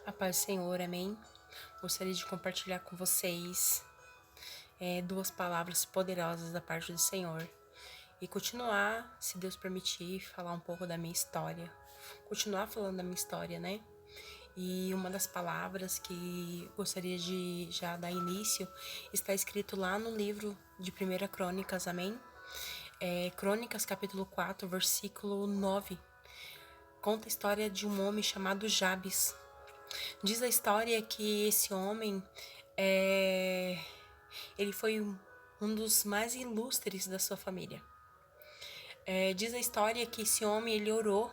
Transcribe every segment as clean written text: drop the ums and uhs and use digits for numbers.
A paz do Senhor, amém? Gostaria de compartilhar com vocês duas palavras poderosas da parte do Senhor e continuar, se Deus permitir, falar um pouco da minha história. Continuar falando da minha história, né? E uma das palavras que gostaria de já dar início está escrito lá no livro de 1 Crônicas, amém? Crônicas, capítulo 4, versículo 9. Conta a história de um homem chamado Jabes. Diz a história que esse homem, ele foi um dos mais ilustres da sua família. Diz a história que esse homem, ele orou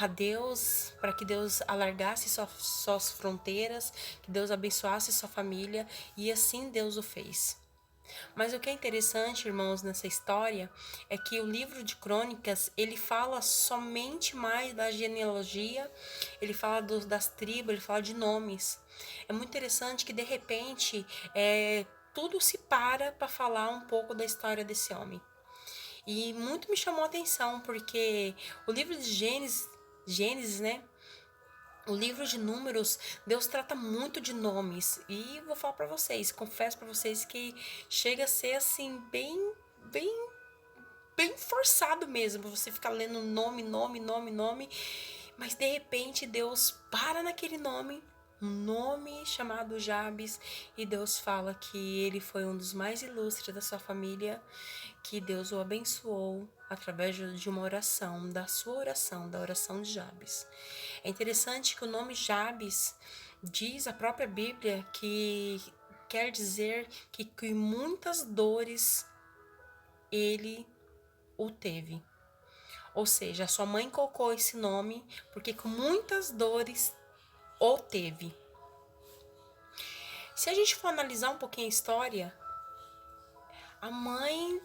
a Deus para que Deus alargasse suas fronteiras, que Deus abençoasse sua família, e assim Deus o fez. Mas o que é interessante, irmãos, nessa história é que o livro de Crônicas, ele fala somente mais da genealogia, ele fala das tribos, ele fala de nomes. É muito interessante que de repente tudo se para falar um pouco da história desse homem. E muito me chamou a atenção porque o livro de Gênesis, né? O livro de Números, Deus trata muito de nomes. E vou falar para vocês, confesso para vocês que chega a ser assim bem forçado mesmo, você ficar lendo nome, mas de repente Deus para naquele nome, um nome chamado Jabes, e Deus fala que ele foi um dos mais ilustres da sua família, que Deus o abençoou através de uma oração, da sua oração, da oração de Jabes. É interessante que o nome Jabes diz a própria Bíblia que quer dizer que muitas dores ele o teve. Ou seja, a sua mãe colocou esse nome porque com muitas dores o teve. Se a gente for analisar um pouquinho a história, a mãe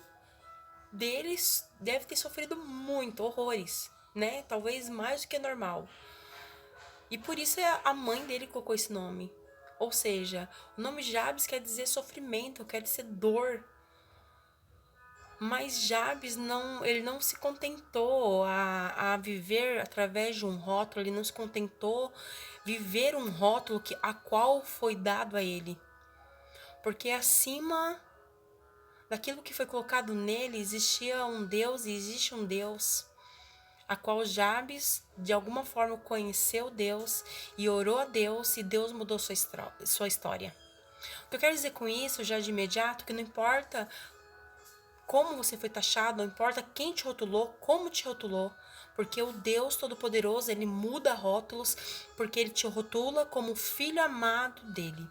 deles deve ter sofrido muito, horrores, né? Talvez mais do que normal. E por isso a mãe dele colocou esse nome. Ou seja, o nome Jabes quer dizer sofrimento, quer dizer dor. Mas Jabes ele não se contentou a viver através de um rótulo, ele não se contentou viver um rótulo a qual foi dado a ele. Porque acima daquilo que foi colocado nele existia um Deus e existe um Deus, a qual Jabes de alguma forma conheceu Deus e orou a Deus e Deus mudou sua história. O que eu quero dizer com isso, já de imediato, que não importa como você foi taxado, não importa quem te rotulou, como te rotulou, porque o Deus Todo-Poderoso, ele muda rótulos, porque ele te rotula como filho amado dele.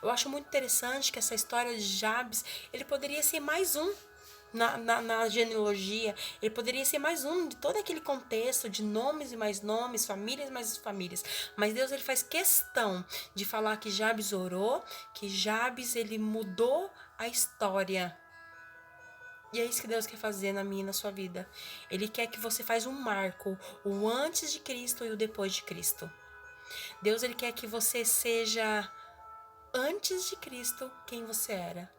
Eu acho muito interessante que essa história de Jabes, ele poderia ser mais um na genealogia, ele poderia ser mais um de todo aquele contexto de nomes e mais nomes, famílias e mais famílias. Mas Deus, ele faz questão de falar que Jabes orou, que Jabes, ele mudou a história. E é isso que Deus quer fazer na minha e na sua vida. Ele quer que você faça um marco, o antes de Cristo e o depois de Cristo. Deus, ele quer que você seja antes de Cristo quem você era.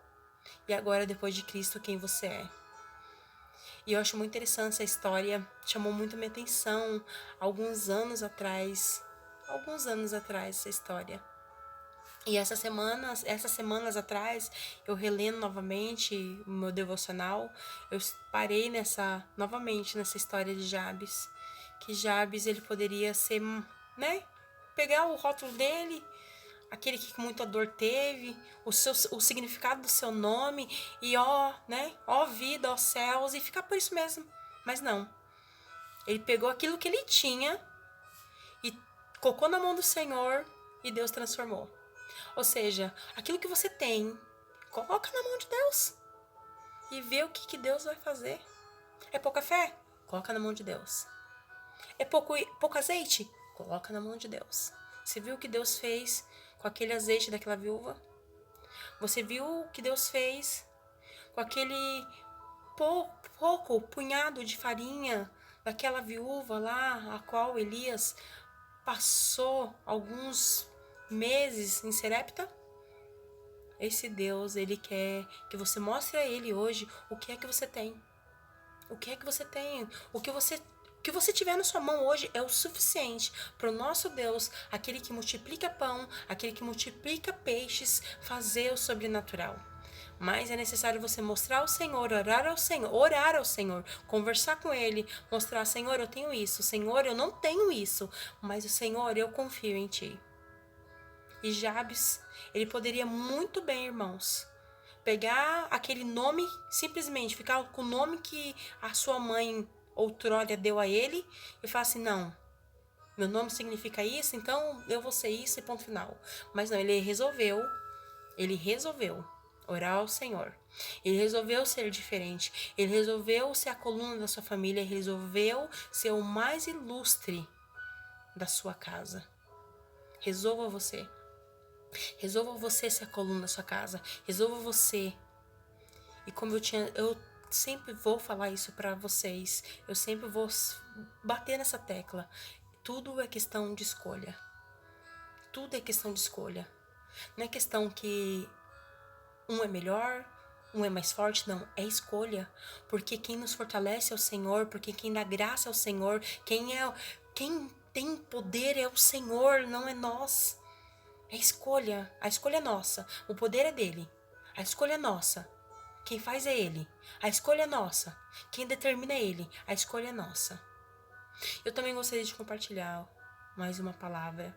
E agora, depois de Cristo, quem você é. E eu acho muito interessante essa história. Chamou muito minha atenção alguns anos atrás, essa história. E essas semanas atrás, eu relendo novamente o meu devocional, eu parei novamente nessa história de Jabes, que Jabes, ele poderia ser, né, pegar o rótulo dele, aquele que muita dor teve, o significado do seu nome, e ó vida, ó céus, e ficar por isso mesmo. Mas não, ele pegou aquilo que ele tinha e colocou na mão do Senhor, e Deus transformou. Ou seja, aquilo que você tem, coloca na mão de Deus e vê o que Deus vai fazer. É pouca fé? Coloca na mão de Deus. É pouco azeite? Coloca na mão de Deus. Você viu o que Deus fez com aquele azeite daquela viúva? Você viu o que Deus fez com aquele pouco punhado de farinha daquela viúva lá, a qual Elias passou alguns meses em Serepta? Esse Deus, ele quer que você mostre a ele hoje o que é que você tem. O que é que você tem? que você tiver na sua mão hoje é o suficiente para o nosso Deus, aquele que multiplica pão, aquele que multiplica peixes, fazer o sobrenatural. Mas é necessário você mostrar ao Senhor, orar ao Senhor, conversar com Ele, mostrar, Senhor, eu tenho isso, Senhor, eu não tenho isso, mas o Senhor, eu confio em Ti. E Jabes, ele poderia muito bem, irmãos, pegar aquele nome, simplesmente ficar com o nome que a sua mãe outrora deu a ele e falar assim, não, meu nome significa isso, então eu vou ser isso e ponto final. Mas não, ele resolveu orar ao Senhor. Ele resolveu ser diferente. Ele resolveu ser a coluna da sua família. Ele resolveu ser o mais ilustre da sua casa. Resolva você. Resolva você ser a coluna da sua casa. Resolva você. E como eu sempre vou falar isso para vocês. Eu sempre vou bater nessa tecla. Tudo é questão de escolha. Tudo é questão de escolha. Não é questão que um é melhor, um é mais forte, não. É escolha. Porque quem nos fortalece é o Senhor. Porque quem dá graça é o Senhor. Quem tem poder é o Senhor, não é nós. É escolha. A escolha é nossa. O poder é dele. A escolha é nossa. Quem faz é ele. A escolha é nossa. Quem determina é ele. A escolha é nossa. Eu também gostaria de compartilhar mais uma palavra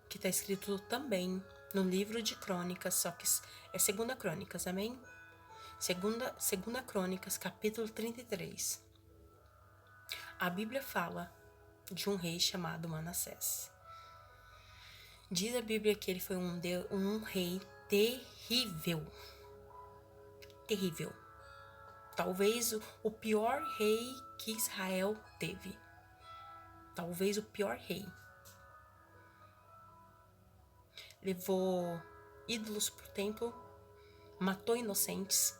que está escrito também no livro de Crônicas, só que é 2 Crônicas, amém? 2 Crônicas, capítulo 33. A Bíblia fala de um rei chamado Manassés. Diz a Bíblia que ele foi um rei terrível. Terrível. Talvez o pior rei que Israel teve. Talvez o pior rei. Levou ídolos pro templo, matou inocentes,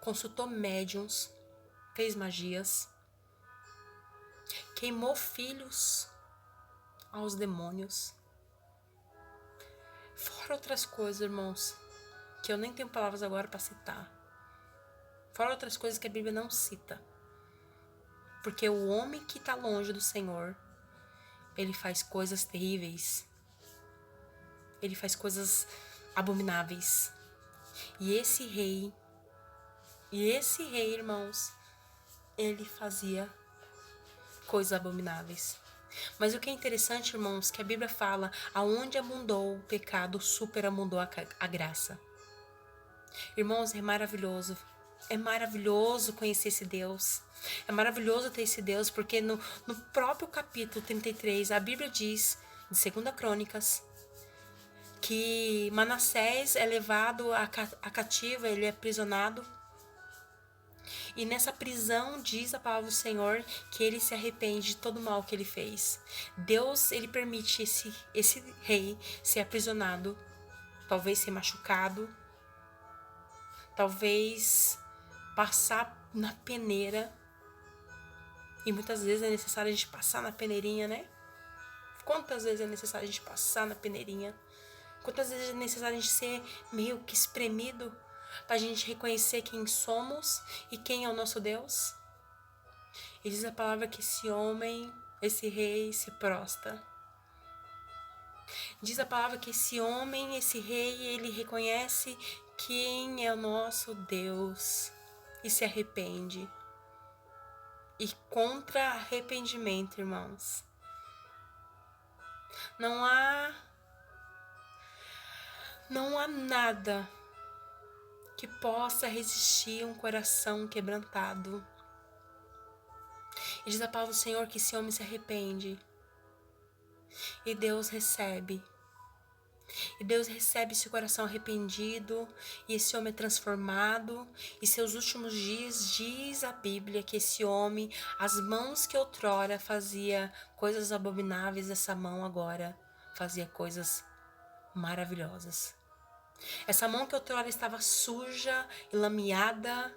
consultou médiuns, fez magias, queimou filhos aos demônios. Fora outras coisas, irmãos, que eu nem tenho palavras agora para citar. Fora outras coisas que a Bíblia não cita. Porque o homem que está longe do Senhor, ele faz coisas terríveis. Ele faz coisas abomináveis. E esse rei, irmãos, ele fazia coisas abomináveis. Mas o que é interessante, irmãos, que a Bíblia fala, aonde abundou o pecado, superabundou a graça. Irmãos, é maravilhoso. É maravilhoso conhecer esse Deus. É maravilhoso ter esse Deus, porque no próprio capítulo 33, a Bíblia diz, de 2 Crônicas, que Manassés é levado a cativa, ele é aprisionado. E nessa prisão diz a palavra do Senhor que ele se arrepende de todo o mal que ele fez. Deus, ele permite esse rei ser aprisionado, talvez ser machucado, talvez passar na peneira. E muitas vezes é necessário a gente passar na peneirinha, né? Quantas vezes é necessário a gente passar na peneirinha? Quantas vezes é necessário a gente ser meio que espremido para a gente reconhecer quem somos e quem é o nosso Deus? E diz a palavra que esse rei se prostra. Diz a palavra que esse rei, ele reconhece quem é o nosso Deus e se arrepende. E contra arrependimento, irmãos, não há nada que possa resistir a um coração quebrantado. E diz a palavra do Senhor que esse homem se arrepende. E Deus recebe. E Deus recebe esse coração arrependido. E esse homem é transformado. E seus últimos dias, diz a Bíblia, que esse homem, as mãos que outrora fazia coisas abomináveis, essa mão agora fazia coisas maravilhosas. Essa mão que outrora estava suja e lameada,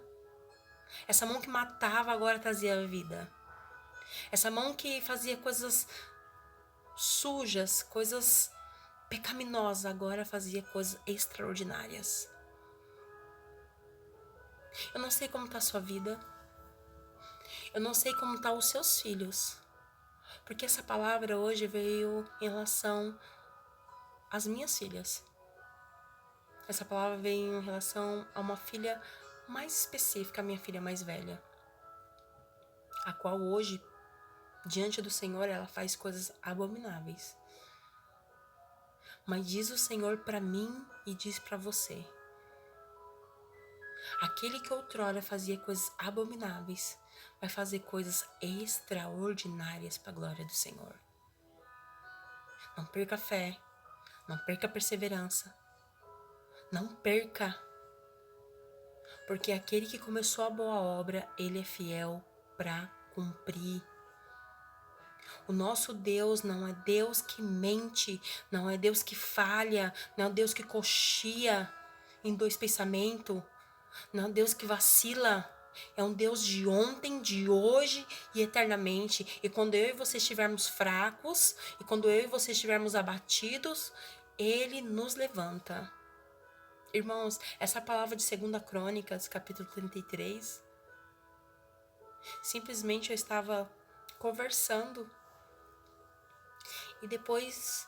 essa mão que matava agora trazia vida. Essa mão que fazia coisas sujas, coisas pecaminosas, agora fazia coisas extraordinárias. Eu não sei como está a sua vida. Eu não sei como estão os seus filhos, porque essa palavra hoje veio em relação às minhas filhas. Essa palavra veio em relação a uma filha mais específica, a minha filha mais velha, a qual hoje, diante do Senhor, ela faz coisas abomináveis. Mas diz o Senhor para mim e diz para você: aquele que outrora fazia coisas abomináveis vai fazer coisas extraordinárias para a glória do Senhor. Não perca a fé, não perca a perseverança, não perca, porque aquele que começou a boa obra, ele é fiel para cumprir. O nosso Deus não é Deus que mente, não é Deus que falha, não é Deus que coxia em dois pensamentos, não é Deus que vacila. É um Deus de ontem, de hoje e eternamente. E quando eu e você estivermos fracos, e quando eu e você estivermos abatidos, Ele nos levanta. Irmãos, essa palavra de 2 Crônicas, capítulo 33, simplesmente eu estava conversando e depois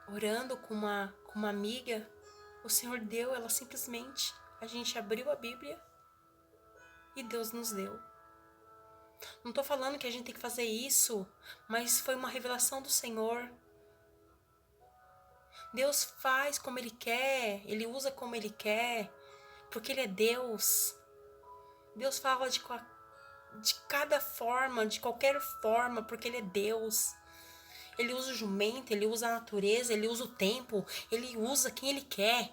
orando com uma amiga, o Senhor deu, ela simplesmente, a gente abriu a Bíblia e Deus nos deu. Não tô falando que a gente tem que fazer isso, mas foi uma revelação do Senhor. Deus faz como Ele quer, Ele usa como Ele quer, porque Ele é Deus. Deus fala de cada forma, de qualquer forma, porque Ele é Deus. Ele usa o jumento, Ele usa a natureza, Ele usa o tempo, Ele usa quem Ele quer.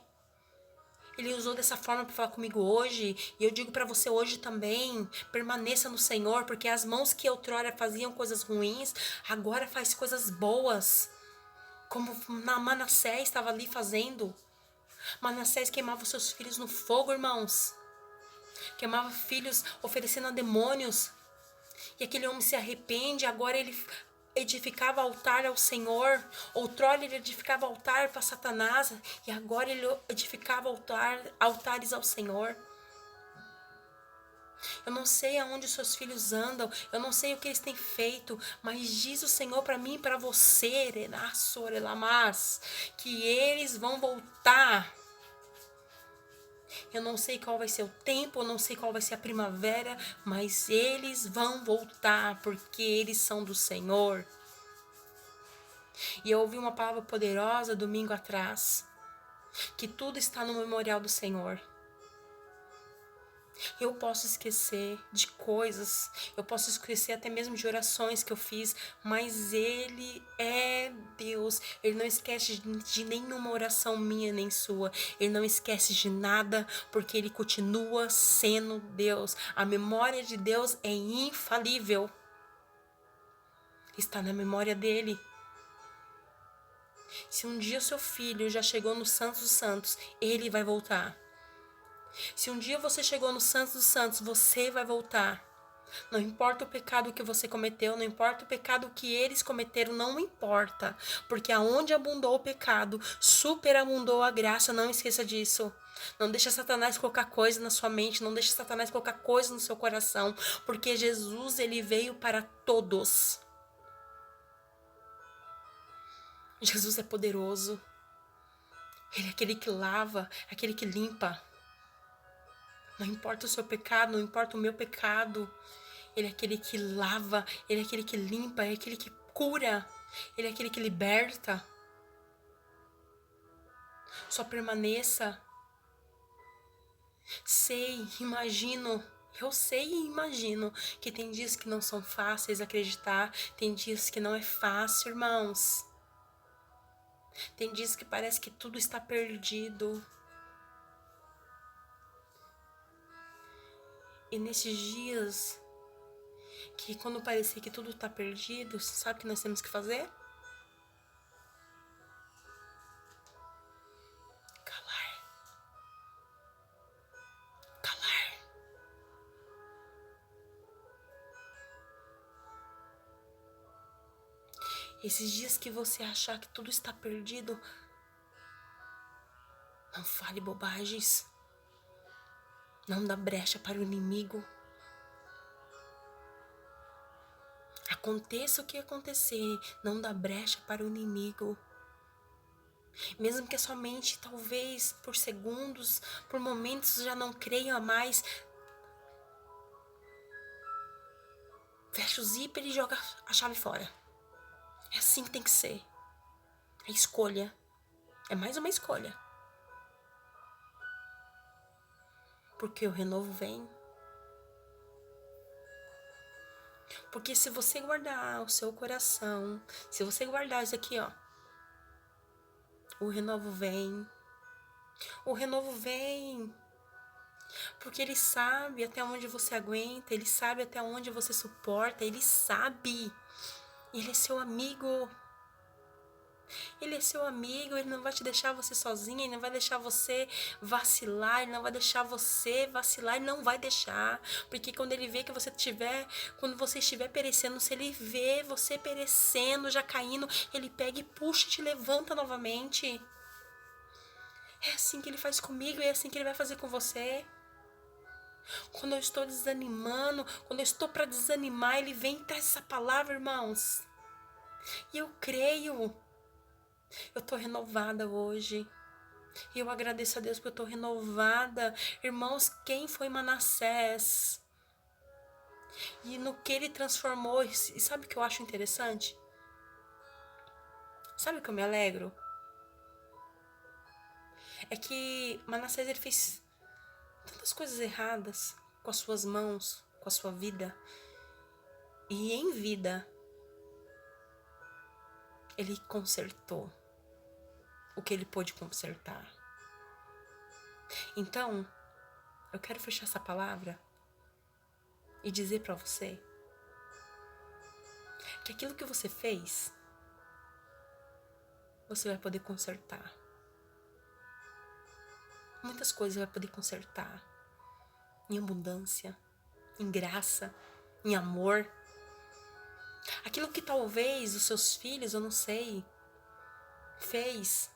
Ele usou dessa forma para falar comigo hoje, e eu digo para você hoje também, permaneça no Senhor, porque as mãos que outrora faziam coisas ruins, agora faz coisas boas. Como Manassés estava ali fazendo. Manassés queimava os seus filhos no fogo, irmãos. Queimava filhos oferecendo a demônios. E aquele homem se arrepende, agora ele edificava altar ao Senhor. Outrora ele edificava altar para Satanás, e agora ele edificava altares ao Senhor. Eu não sei aonde os seus filhos andam, eu não sei o que eles têm feito, mas diz o Senhor para mim e para você, que eles vão voltar. Eu não sei qual vai ser o tempo, eu não sei qual vai ser a primavera, mas eles vão voltar, porque eles são do Senhor. E eu ouvi uma palavra poderosa domingo atrás, que tudo está no memorial do Senhor. Eu posso esquecer de coisas, eu posso esquecer até mesmo de orações que eu fiz, mas Ele é Deus. Ele não esquece de nenhuma oração minha nem sua. Ele não esquece de nada, porque Ele continua sendo Deus. A memória de Deus é infalível. Está na memória dEle. Se um dia o seu filho já chegou no Santos dos Santos, ele vai voltar. Se um dia você chegou no Santos dos Santos, você vai voltar. Não importa o pecado que você cometeu, não importa o pecado que eles cometeram, não importa. Porque aonde abundou o pecado, superabundou a graça, não esqueça disso. Não deixa Satanás colocar coisa na sua mente, não deixa Satanás colocar coisa no seu coração, porque Jesus, ele veio para todos. Jesus é poderoso. Ele é aquele que lava, aquele que limpa. Não importa o seu pecado, não importa o meu pecado. Ele é aquele que lava, ele é aquele que limpa, ele é aquele que cura. Ele é aquele que liberta. Só permaneça. Sei, imagino. Eu sei e imagino que tem dias que não são fáceis acreditar. Tem dias que não é fácil, irmãos. Tem dias que parece que tudo está perdido. E nesses dias que quando parecer que tudo está perdido, sabe o que nós temos que fazer? Calar. Calar. Esses dias que você achar que tudo está perdido, não fale bobagens. Não dá brecha para o inimigo. Aconteça o que acontecer, não dá brecha para o inimigo. Mesmo que a sua mente, talvez por segundos, por momentos, já não creia mais, fecha o zíper e joga a chave fora. É assim que tem que ser. É escolha. É mais uma escolha. Porque o renovo vem. Porque se você guardar o seu coração, se você guardar isso aqui, ó, o renovo vem. O renovo vem. Porque ele sabe até onde você aguenta, ele sabe até onde você suporta, ele sabe. Ele é seu amigo. Ele é seu amigo, ele não vai te deixar você sozinha, ele não vai deixar você vacilar, ele não vai deixar você vacilar, ele não vai deixar. Porque quando ele vê que você estiver, quando você estiver perecendo, se ele vê você perecendo, já caindo, ele pega e puxa e te levanta novamente. É assim que ele faz comigo, é assim que ele vai fazer com você. Quando eu estou desanimando, quando eu estou para desanimar, ele vem e traz essa palavra, irmãos. E eu creio. Eu tô renovada hoje. E eu agradeço a Deus porque eu tô renovada. Irmãos, quem foi Manassés? E no que ele transformou. E sabe o que eu acho interessante? Sabe o que eu me alegro? É que Manassés, ele fez tantas coisas erradas com as suas mãos, com a sua vida. E em vida, ele consertou o que ele pôde consertar. Então, eu quero fechar essa palavra e dizer pra você que aquilo que você fez, você vai poder consertar. Muitas coisas você vai poder consertar. Em abundância, em graça, em amor. Aquilo que talvez os seus filhos, eu não sei, fez,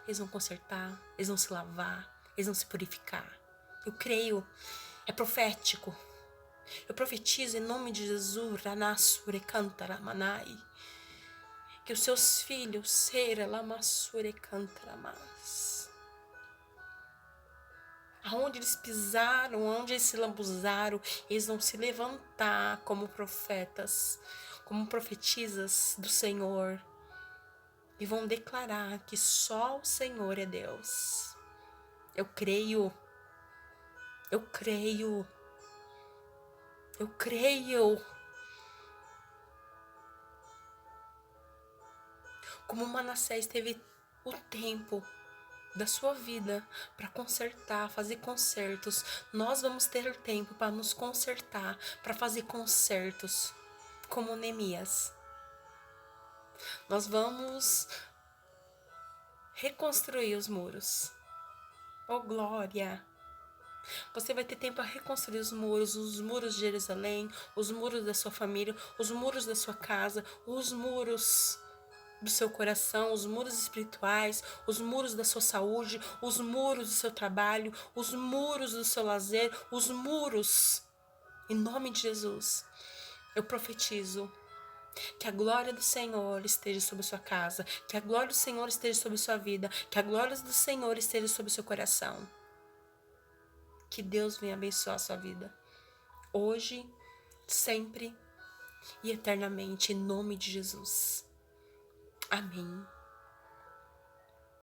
eles vão consertar, eles vão se lavar, eles vão se purificar. Eu creio, é profético. Eu profetizo em nome de Jesus, Ranassure Cantaramanai, que os seus filhos, Sera Lamassure Cantaramas, aonde eles pisaram, onde eles se lambuzaram, eles vão se levantar como profetas, como profetisas do Senhor, e vão declarar que só o Senhor é Deus. Eu creio, eu creio, eu creio. Como Manassés teve o tempo da sua vida para consertar, fazer consertos, nós vamos ter tempo para nos consertar, para fazer consertos, como Neemias. Nós vamos reconstruir os muros. Oh, glória! Você vai ter tempo para reconstruir os muros de Jerusalém, os muros da sua família, os muros da sua casa, os muros do seu coração, os muros espirituais, os muros da sua saúde, os muros do seu trabalho, os muros do seu lazer, os muros. Em nome de Jesus, eu profetizo que a glória do Senhor esteja sobre a sua casa, que a glória do Senhor esteja sobre a sua vida, que a glória do Senhor esteja sobre o seu coração. Que Deus venha abençoar a sua vida, hoje, sempre e eternamente, em nome de Jesus. Amém.